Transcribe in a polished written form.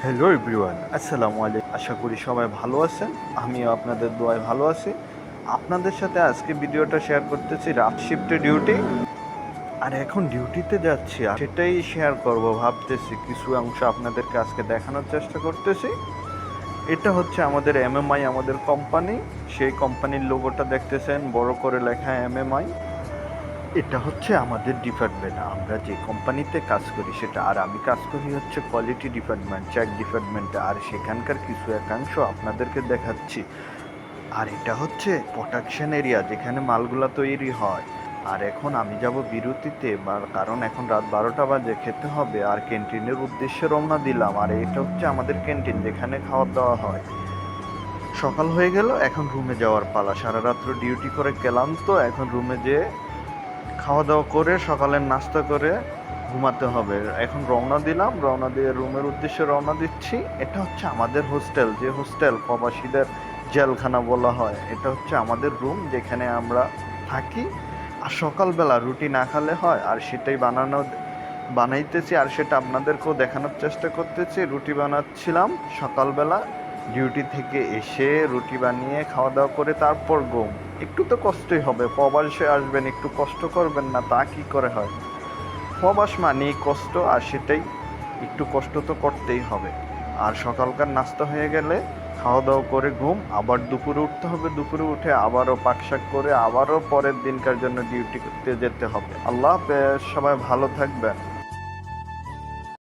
Hello everyone, আসসালামু আলাইকুম। আশা করি সবাই ভালো আছেন। আমিও আপনাদের দোয়ায় ভালো আছি। আপনাদের সাথে আজকে ভিডিওটা শেয়ার করতেছি রাত শিফটে ডিউটি। আর এখন ডিউটিতে যাচ্ছি, আর সেটাই শেয়ার করব ভাবতেছি। কিছু অংশ আপনাদেরকে আজকে দেখানোর চেষ্টা করতেছি। এটা হচ্ছে আমাদের এমএমআই, আমাদের কোম্পানি। সেই কোম্পানির লোগোটা দেখতেছেন, বড় করে লেখা এমএমআই। এটা হচ্ছে আমাদের ডিপার্টমেন্ট, আমরা যে কোম্পানিতে কাজ করি সেটা। আর আমি কাজ করি হচ্ছে কোয়ালিটি ডিপার্টমেন্ট, চেক ডিপার্টমেন্টে। আর সেখানকার কিছু একাংশ আপনাদেরকে দেখাচ্ছি। আর এটা হচ্ছে প্রোডাকশন এরিয়া, যেখানে মালগুলা তৈরি হয়। আর এখন আমি যাব বিরতিতে, কারণ এখন রাত 12টা বাজে, খেতে হবে। আর ক্যান্টিনের উদ্দেশ্যে রওনা দিলাম। আর এটা হচ্ছে আমাদের ক্যান্টিন, যেখানে খাওয়া দাওয়া হয়। সকাল হয়ে গেল, এখন রুমে যাওয়ার পালা। সারা রাত্র ডিউটি করে গেলাম, তো এখন রুমে যেয়ে খাওয়া দাওয়া করে সকালের নাস্তা করে ঘুমাতে হবে। এখন রওনা দিলাম, রওনা দিয়ে রুমের উদ্দেশ্যে রওনা দিচ্ছি। এটা হচ্ছে আমাদের হোস্টেল, যে হোস্টেল প্রবাসীদের জেলখানা বলা হয়। এটা হচ্ছে আমাদের রুম, যেখানে আমরা থাকি। আর সকালবেলা রুটি না খেলে হয়, আর সেটাই বানাইতেছি। আর সেটা আপনাদেরকেও দেখানোর চেষ্টা করতেছি। রুটি বানাচ্ছিলাম সকালবেলা, ডিউটি থেকে এসে রুটি বানিয়ে খাওয়া দাওয়া করে তারপর ঘুম। একটু তো কষ্টই হবে, প্রবাসে আসবেন, একটু কষ্ট করবেন না, তা কি করে হয়? প্রবাস মানেই কষ্ট, আর সেটাই, একটু কষ্ট তো করতেই হবে। আর সকালকার নাস্তা হয়ে গেলে খাওয়া দাওয়া করে ঘুম। আবার দুপুরে উঠতে হবে, দুপুরে উঠে আবারও পাকশাক করে আবারও পরের দিনকার জন্য ডিউটি করতে যেতে হবে। আল্লাহ হাফেজ, সবাই ভালো থাকবেন।